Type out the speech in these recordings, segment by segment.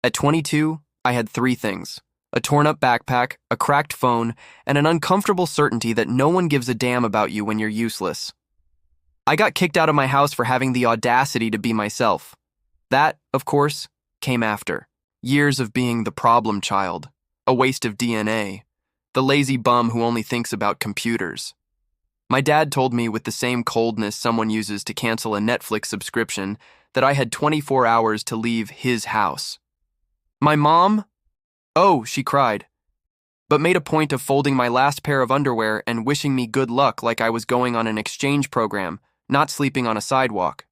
At 22, I had three things: a torn-up backpack, a cracked phone, and an uncomfortable certainty that no one gives a damn about you when you're useless. I got kicked out of my house for having the audacity to be myself. That, of course, came after. Years of being the problem child, a waste of DNA, the lazy bum who only thinks about computers. My dad told me with the same coldness someone uses to cancel a Netflix subscription that I had 24 hours to leave his house. My mom? Oh, she cried, but made a point of folding my last pair of underwear and wishing me good luck like I was going on an exchange program, not sleeping on a sidewalk.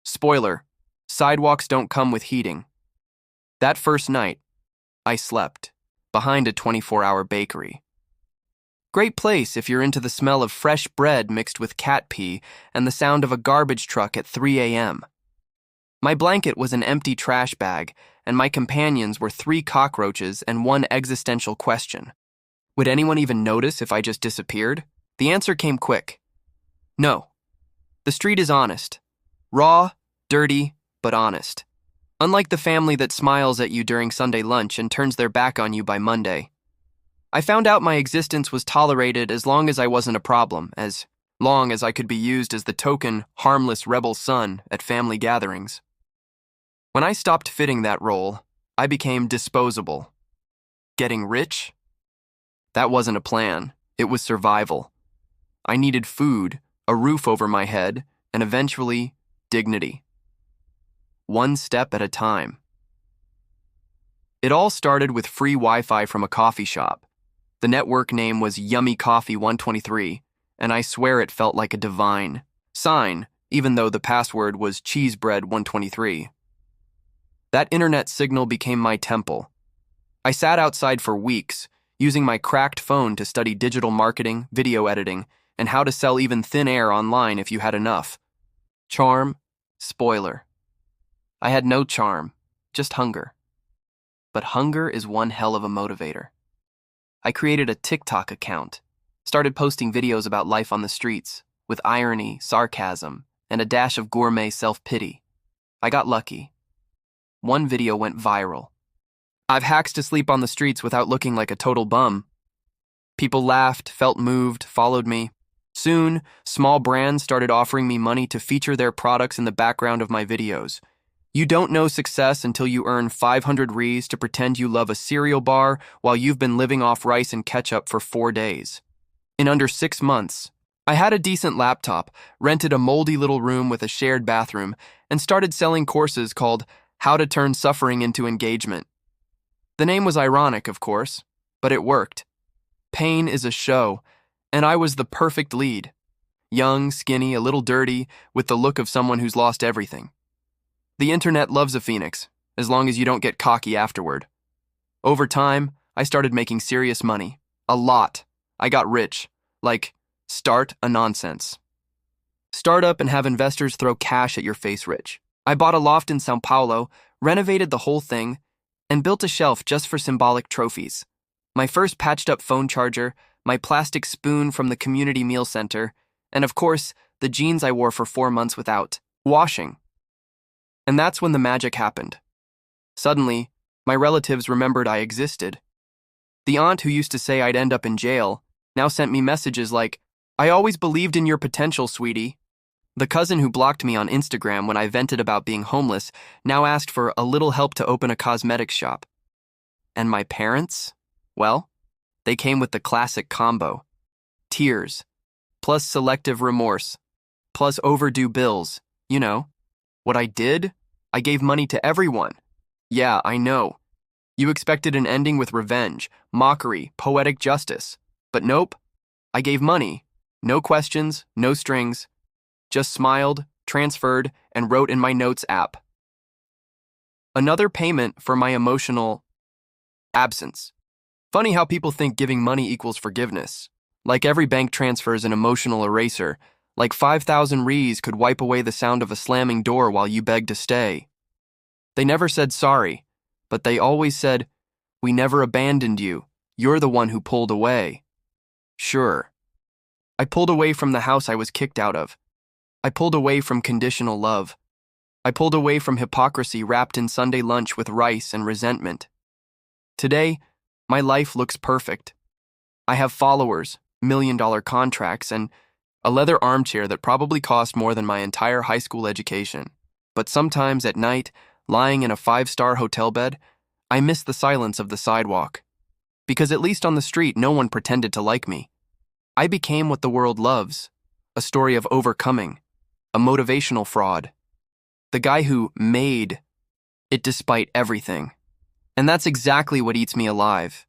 Spoiler, sidewalks don't come with heating. That first night, I slept behind a 24-hour bakery. Great place if you're into the smell of fresh bread mixed with cat pee and the sound of a garbage truck at 3 a.m. My blanket was an empty trash bag, and my companions were 3 cockroaches and 1 existential question. Would anyone even notice if I just disappeared? The answer came quick. No. The street is honest. Raw, dirty, but honest. Unlike the family that smiles at you during Sunday lunch and turns their back on you by Monday. I found out my existence was tolerated as long as I wasn't a problem, as long as I could be used as the token, harmless rebel son at family gatherings. When I stopped fitting that role, I became disposable. Getting rich? That wasn't a plan. It was survival. I needed food, a roof over my head, and eventually, dignity. One step at a time. It all started with free Wi-Fi from a coffee shop. The network name was Yummy Coffee 123, and I swear it felt like a divine sign, even though the password was Cheesebread 123. That internet signal became my temple. I sat outside for weeks, using my cracked phone to study digital marketing, video editing, and how to sell even thin air online if you had enough. Charm? Spoiler. I had no charm, just hunger. But hunger is one hell of a motivator. I created a TikTok account, started posting videos about life on the streets, with irony, sarcasm, and a dash of gourmet self-pity. I got lucky. One video went viral. I've hacks to sleep on the streets without looking like a total bum. People laughed, felt moved, followed me. Soon, small brands started offering me money to feature their products in the background of my videos. You don't know success until you earn 500 Rs to pretend you love a cereal bar while you've been living off rice and ketchup for 4 days. In under 6 months, I had a decent laptop, rented a moldy little room with a shared bathroom, and started selling courses called How to Turn Suffering into Engagement. The name was ironic, of course, but it worked. Pain is a show, and I was the perfect lead. Young, skinny, a little dirty, with the look of someone who's lost everything. The internet loves a phoenix, as long as you don't get cocky afterward. Over time, I started making serious money. A lot. I got rich. Like, start a nonsense. Start up and have investors throw cash at your face rich. I bought a loft in Sao Paulo, renovated the whole thing, and built a shelf just for symbolic trophies. My first patched-up phone charger, my plastic spoon from the community meal center, and of course, the jeans I wore for 4 months without washing. And that's when the magic happened. Suddenly, my relatives remembered I existed. The aunt who used to say I'd end up in jail now sent me messages like, "I always believed in your potential, sweetie." The cousin who blocked me on Instagram when I vented about being homeless now asked for a little help to open a cosmetics shop. And my parents? Well, they came with the classic combo. Tears, plus selective remorse, plus overdue bills, you know. What I did? I gave money to everyone. Yeah, I know. You expected an ending with revenge, mockery, poetic justice. But nope. I gave money. No questions, no strings. Just smiled, transferred, and wrote in my notes app. Another payment for my emotional absence. Funny how people think giving money equals forgiveness. Like every bank transfer is an emotional eraser. Like 5,000 Rs could wipe away the sound of a slamming door while you begged to stay. They never said sorry, but they always said, "We never abandoned you. You're the one who pulled away." Sure. I pulled away from the house I was kicked out of. I pulled away from conditional love. I pulled away from hypocrisy wrapped in Sunday lunch with rice and resentment. Today, my life looks perfect. I have followers, million-dollar contracts, and a leather armchair that probably cost more than my entire high school education. But sometimes at night, lying in a 5-star hotel bed, I miss the silence of the sidewalk. Because at least on the street, no one pretended to like me. I became what the world loves, a story of overcoming, a motivational fraud. The guy who made it despite everything. And that's exactly what eats me alive.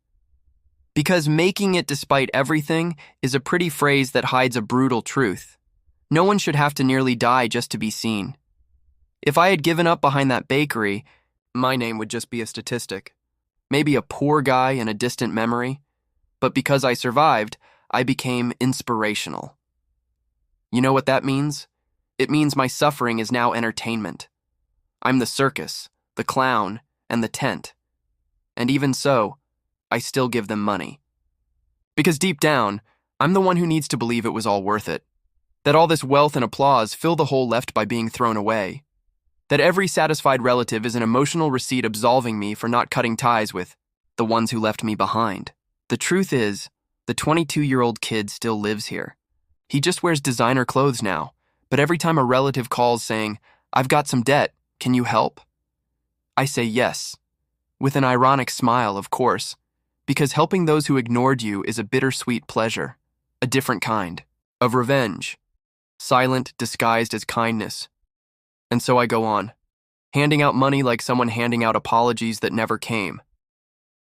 Because making it despite everything is a pretty phrase that hides a brutal truth. No one should have to nearly die just to be seen. If I had given up behind that bakery, my name would just be a statistic. Maybe a poor guy in a distant memory. But because I survived, I became inspirational. You know what that means? It means my suffering is now entertainment. I'm the circus, the clown, and the tent. And even so, I still give them money. Because deep down, I'm the one who needs to believe it was all worth it. That all this wealth and applause fill the hole left by being thrown away. That every satisfied relative is an emotional receipt absolving me for not cutting ties with the ones who left me behind. The truth is, the 22-year-old kid still lives here. He just wears designer clothes now, but every time a relative calls saying, "I've got some debt, can you help?" I say yes, with an ironic smile, of course, because helping those who ignored you is a bittersweet pleasure, a different kind of revenge, silent, disguised as kindness. And so I go on, handing out money like someone handing out apologies that never came.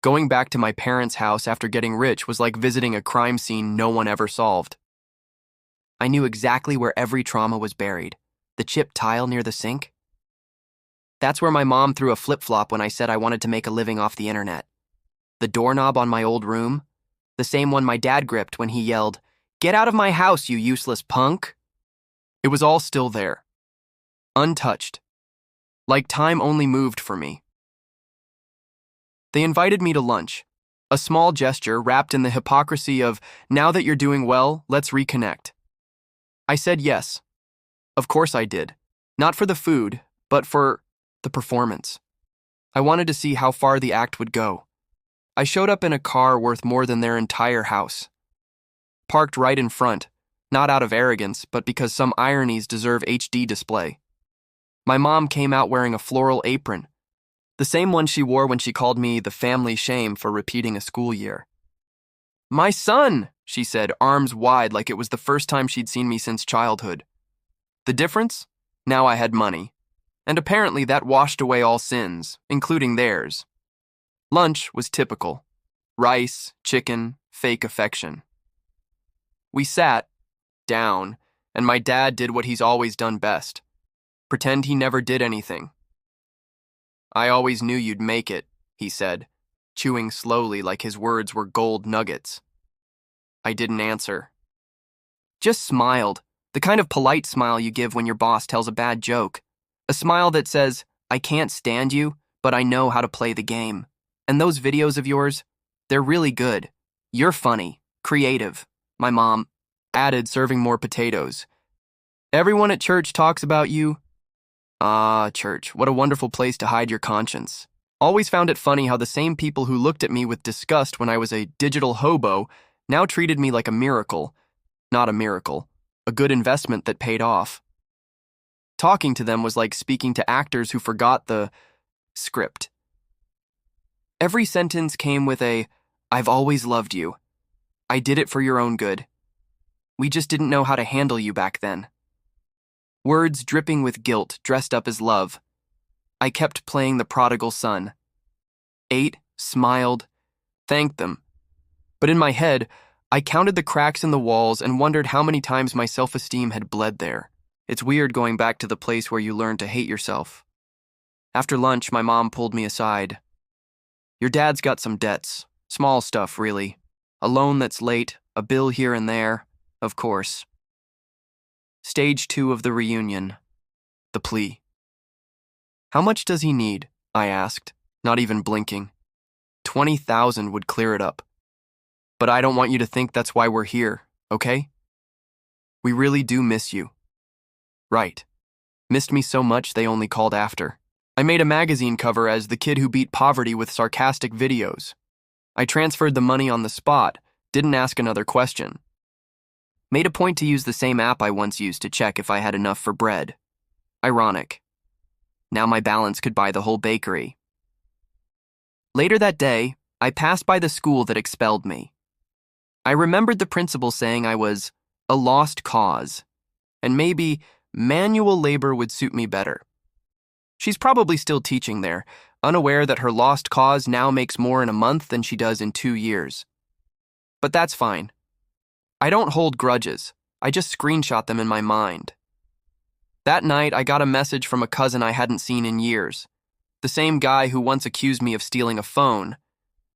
Going back to my parents' house after getting rich was like visiting a crime scene no one ever solved. I knew exactly where every trauma was buried. The chipped tile near the sink. That's where my mom threw a flip-flop when I said I wanted to make a living off the internet. The doorknob on my old room, the same one my dad gripped when he yelled, "Get out of my house, you useless punk!" It was all still there, untouched, like time only moved for me. They invited me to lunch, a small gesture wrapped in the hypocrisy of, "Now that you're doing well, let's reconnect." I said yes. Of course I did. Not for the food, but for the performance. I wanted to see how far the act would go. I showed up in a car worth more than their entire house. Parked right in front, not out of arrogance, but because some ironies deserve HD display. My mom came out wearing a floral apron, the same one she wore when she called me the family shame for repeating a school year. "My son," she said, arms wide like it was the first time she'd seen me since childhood. The difference? Now I had money. And apparently that washed away all sins, including theirs. Lunch was typical. Rice, chicken, fake affection. We sat down, and my dad did what he's always done best. Pretend he never did anything. "I always knew you'd make it," he said, chewing slowly like his words were gold nuggets. I didn't answer. Just smiled, the kind of polite smile you give when your boss tells a bad joke. A smile that says, "I can't stand you, but I know how to play the game. And those videos of yours, they're really good. You're funny, creative," my mom added, serving more potatoes. "Everyone at church talks about you." Ah, church, what a wonderful place to hide your conscience. Always found it funny how the same people who looked at me with disgust when I was a digital hobo now treated me like a miracle. Not a miracle, a good investment that paid off. Talking to them was like speaking to actors who forgot the script. Every sentence came with a, "I've always loved you. I did it for your own good. We just didn't know how to handle you back then." Words dripping with guilt dressed up as love. I kept playing the prodigal son. Ate, smiled, thanked them. But in my head, I counted the cracks in the walls and wondered how many times my self-esteem had bled there. It's weird going back to the place where you learn to hate yourself. After lunch, my mom pulled me aside. "Your dad's got some debts. Small stuff, really. A loan that's late, a bill here and there, of course. Stage 2 of the reunion. The plea." "How much does he need?" I asked, not even blinking. 20,000 would clear it up. "But I don't want you to think that's why we're here, okay? We really do miss you." "Right. Missed me so much they only called after. I made a magazine cover as the kid who beat poverty with sarcastic videos. I transferred the money on the spot, didn't ask another question. Made a point to use the same app I once used to check if I had enough for bread. Ironic. Now my balance could buy the whole bakery. Later that day, I passed by the school that expelled me. I remembered the principal saying I was a lost cause, and maybe manual labor would suit me better. She's probably still teaching there, unaware that her lost cause now makes more in a month than she does in 2 years. But that's fine. I don't hold grudges. I just screenshot them in my mind. That night, I got a message from a cousin I hadn't seen in years. The same guy who once accused me of stealing a phone,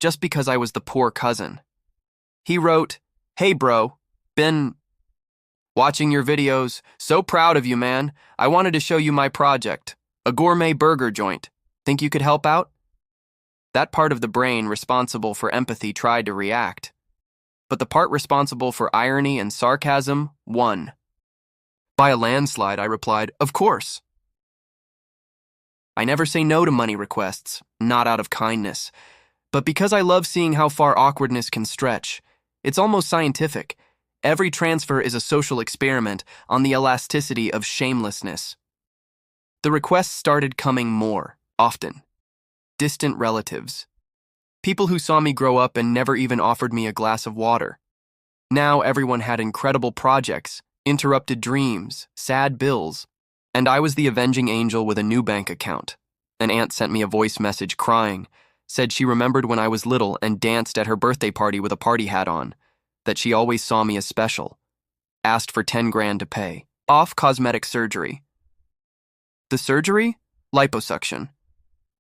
just because I was the poor cousin. He wrote, "Hey bro, been watching your videos. So proud of you, man. I wanted to show you my project. A gourmet burger joint. Think you could help out?" That part of the brain responsible for empathy tried to react. But the part responsible for irony and sarcasm won. By a landslide, I replied, "Of course." I never say no to money requests, not out of kindness, but because I love seeing how far awkwardness can stretch. It's almost scientific. Every transfer is a social experiment on the elasticity of shamelessness. The requests started coming more often. Distant relatives. People who saw me grow up and never even offered me a glass of water. Now everyone had incredible projects, interrupted dreams, sad bills, and I was the avenging angel with a new bank account. An aunt sent me a voice message crying, said she remembered when I was little and danced at her birthday party with a party hat on, that she always saw me as special. Asked for 10 grand to pay. Off cosmetic surgery. The surgery? Liposuction.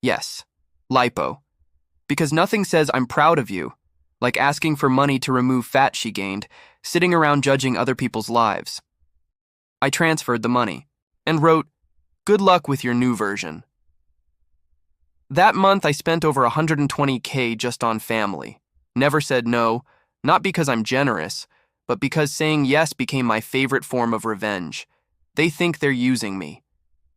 Yes, lipo. Because nothing says I'm proud of you, like asking for money to remove fat she gained, sitting around judging other people's lives. I transferred the money and wrote, "Good luck with your new version." That month I spent over $120K just on family. Never said no, not because I'm generous, but because saying yes became my favorite form of revenge. They think they're using me.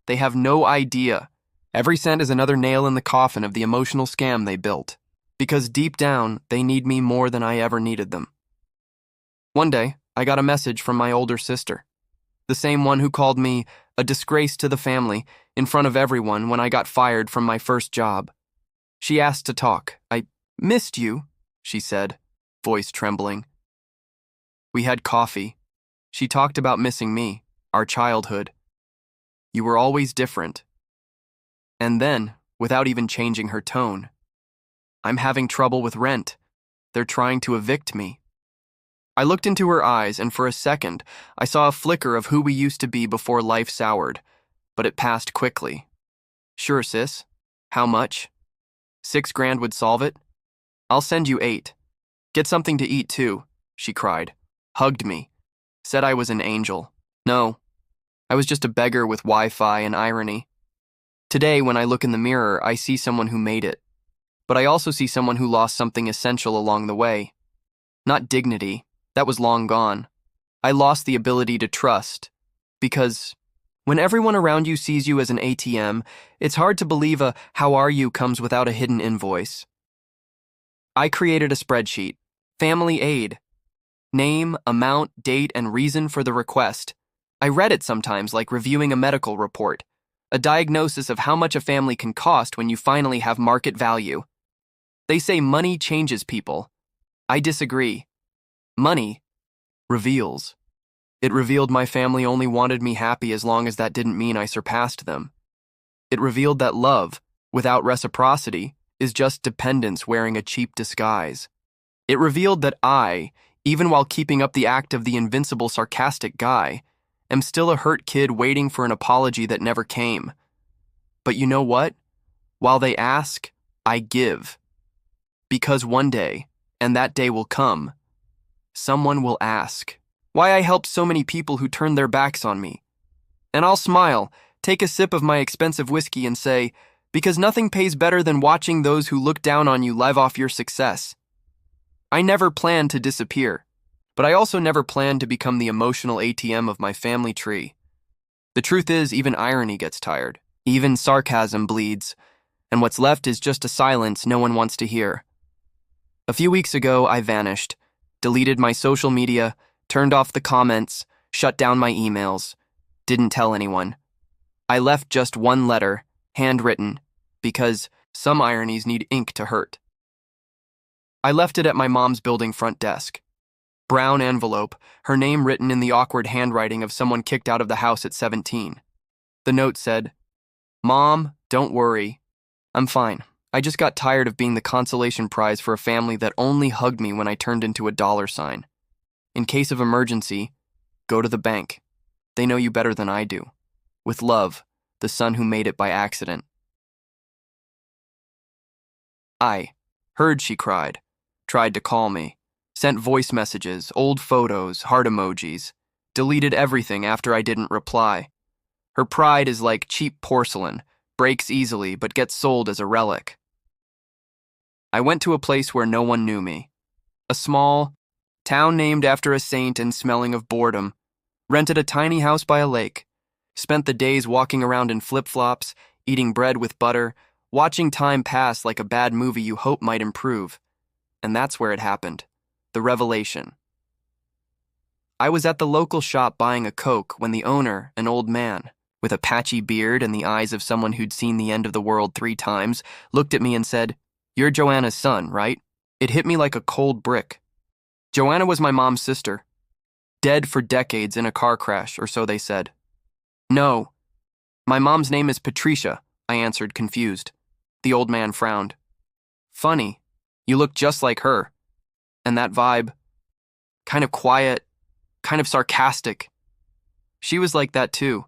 They have no idea. Every cent is another nail in the coffin of the emotional scam they built. Because deep down, they need me more than I ever needed them. One day, I got a message from my older sister. The same one who called me a disgrace to the family in front of everyone when I got fired from my first job. She asked to talk. "I missed you," she said, voice trembling. We had coffee. She talked about missing me, our childhood. "You were always different." And then, without even changing her tone, "I'm having trouble with rent. They're trying to evict me." I looked into her eyes, and for a second, I saw a flicker of who we used to be before life soured, but it passed quickly. "Sure, sis. How much?" 6 grand would solve it. "I'll send you 8. Get something to eat, too," she cried, hugged me, said I was an angel. No, I was just a beggar with Wi-Fi and irony. Today, when I look in the mirror, I see someone who made it, but I also see someone who lost something essential along the way. Not dignity. That was long gone. I lost the ability to trust, because when everyone around you sees you as an ATM, it's hard to believe a "how are you" comes without a hidden invoice. I created a spreadsheet. Family aid. Name, amount, date, and reason for the request. I read it sometimes like reviewing a medical report, a diagnosis of how much a family can cost when you finally have market value. They say money changes people. I disagree. Money reveals. It revealed my family only wanted me happy as long as that didn't mean I surpassed them. It revealed that love, without reciprocity, is just dependence wearing a cheap disguise. It revealed that I, even while keeping up the act of the invincible sarcastic guy, am still a hurt kid waiting for an apology that never came. But you know what? While they ask, I give. Because one day, and that day will come, someone will ask why I helped so many people who turned their backs on me. And I'll smile, take a sip of my expensive whiskey and say, because nothing pays better than watching those who look down on you live off your success. I never planned to disappear, but I also never planned to become the emotional ATM of my family tree. The truth is, even irony gets tired. Even sarcasm bleeds. And what's left is just a silence no one wants to hear. A few weeks ago, I vanished, deleted my social media, turned off the comments, shut down my emails, didn't tell anyone. I left just one letter, handwritten, because some ironies need ink to hurt. I left it at my mom's building front desk. Brown envelope, her name written in the awkward handwriting of someone kicked out of the house at 17. The note said, "Mom, don't worry. I'm fine. I just got tired of being the consolation prize for a family that only hugged me when I turned into a dollar sign. In case of emergency, go to the bank. They know you better than I do. With love, the son who made it by accident." I heard she cried, tried to call me, sent voice messages, old photos, heart emojis, deleted everything after I didn't reply. Her pride is like cheap porcelain, breaks easily but gets sold as a relic. I went to a place where no one knew me. A small town named after a saint and smelling of boredom. Rented a tiny house by a lake. Spent the days walking around in flip-flops, eating bread with butter, watching time pass like a bad movie you hope might improve. And that's where it happened. The revelation. I was at the local shop buying a Coke when the owner, an old man, with a patchy beard and the eyes of someone who'd seen the end of the world 3 times, looked at me and said, "You're Joanna's son, right?" It hit me like a cold brick. Joanna was my mom's sister. Dead for decades in a car crash, or so they said. "No. My mom's name is Patricia," I answered, confused. The old man frowned. "Funny. You look just like her. And that vibe. Kind of quiet, kind of sarcastic. She was like that too.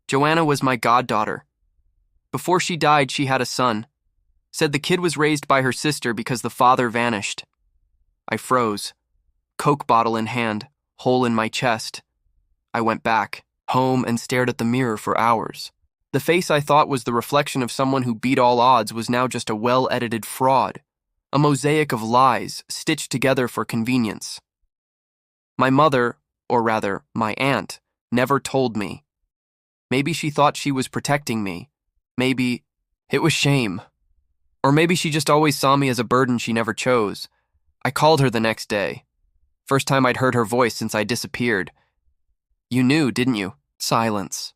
Joanna was my goddaughter. Before she died, she had a son. Said the kid was raised by her sister because the father vanished." I froze. Coke bottle in hand, hole in my chest. I went back, home, and stared at the mirror for hours. The face I thought was the reflection of someone who beat all odds was now just a well-edited fraud. A mosaic of lies stitched together for convenience. My mother, or rather, my aunt, never told me. Maybe she thought she was protecting me. Maybe it was shame. Or maybe she just always saw me as a burden she never chose. I called her the next day. First time I'd heard her voice since I disappeared. "You knew, didn't you?" Silence.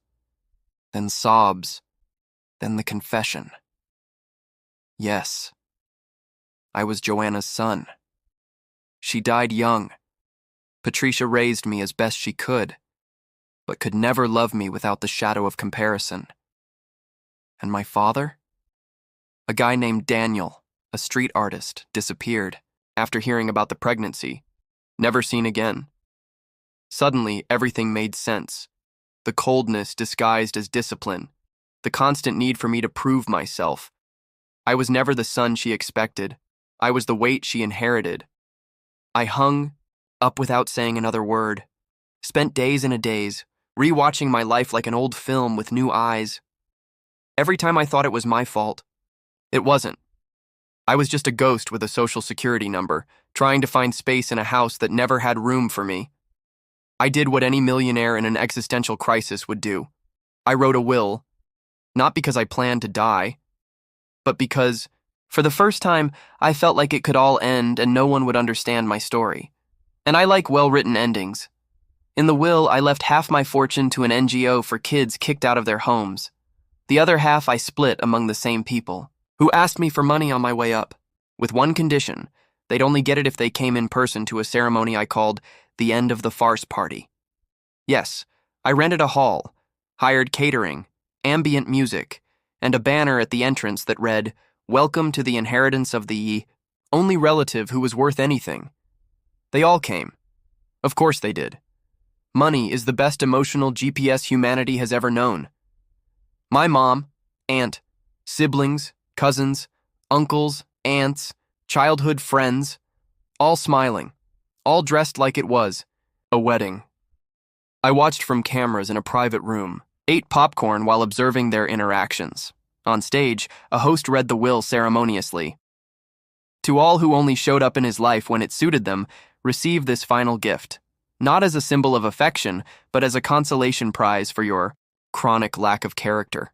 Then sobs. Then the confession. Yes. I was Joanna's son. She died young. Patricia raised me as best she could, but could never love me without the shadow of comparison. And my father? A guy named Daniel, a street artist, disappeared after hearing about the pregnancy. Never seen again. Suddenly, everything made sense. The coldness disguised as discipline. The constant need for me to prove myself. I was never the son she expected. I was the weight she inherited. I hung up without saying another word. Spent days and a days, rewatching my life like an old film with new eyes. Every time I thought it was my fault, it wasn't. I was just a ghost with a social security number, trying to find space in a house that never had room for me. I did what any millionaire in an existential crisis would do. I wrote a will, not because I planned to die, but because, for the first time, I felt like it could all end and no one would understand my story. And I like well-written endings. In the will, I left half my fortune to an NGO for kids kicked out of their homes. The other half I split among the same people, who asked me for money on my way up, with one condition: they'd only get it if they came in person to a ceremony I called the end of the farce party. Yes, I rented a hall, hired catering, ambient music, and a banner at the entrance that read, "Welcome to the inheritance of the only relative who was worth anything." They all came. Of course they did. Money is the best emotional GPS humanity has ever known. My mom, aunt, siblings, cousins, uncles, aunts, childhood friends, all smiling, all dressed like it was a wedding. I watched from cameras in a private room, ate popcorn while observing their interactions. On stage, a host read the will ceremoniously. To all who only showed up in his life when it suited them, receive this final gift, not as a symbol of affection, but as a consolation prize for your chronic lack of character.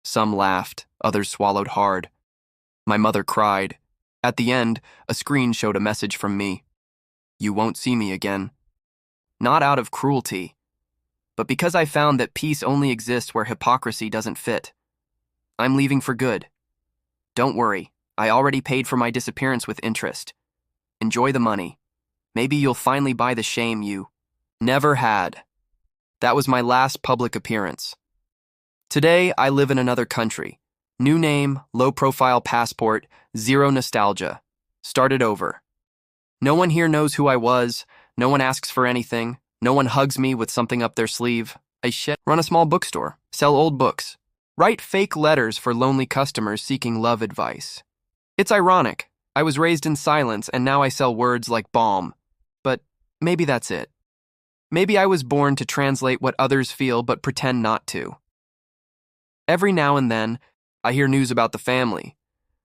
Some laughed, others swallowed hard. My mother cried. At the end, a screen showed a message from me. You won't see me again. Not out of cruelty, but because I found that peace only exists where hypocrisy doesn't fit. I'm leaving for good. Don't worry, I already paid for my disappearance with interest. Enjoy the money. Maybe you'll finally buy the shame you never had. That was my last public appearance. Today, I live in another country. New name, low-profile passport, zero nostalgia. Started over. No one here knows who I was. No one asks for anything. No one hugs me with something up their sleeve. Run a small bookstore. Sell old books. Write fake letters for lonely customers seeking love advice. It's ironic. I was raised in silence and now I sell words like balm. But maybe that's it. Maybe I was born to translate what others feel but pretend not to. Every now and then, I hear news about the family.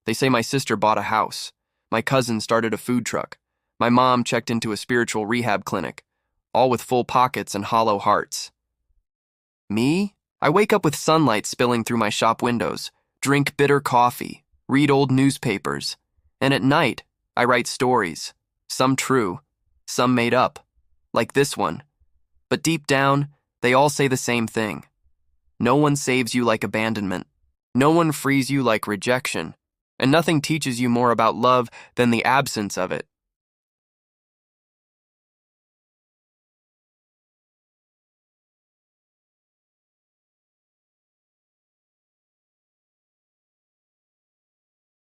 They say my sister bought a house. My cousin started a food truck. My mom checked into a spiritual rehab clinic, all with full pockets and hollow hearts. Me? I wake up with sunlight spilling through my shop windows, drink bitter coffee, read old newspapers, and at night, I write stories, some true, some made up, like this one. But deep down, they all say the same thing. No one saves you like abandonment. No one frees you like rejection. And nothing teaches you more about love than the absence of it.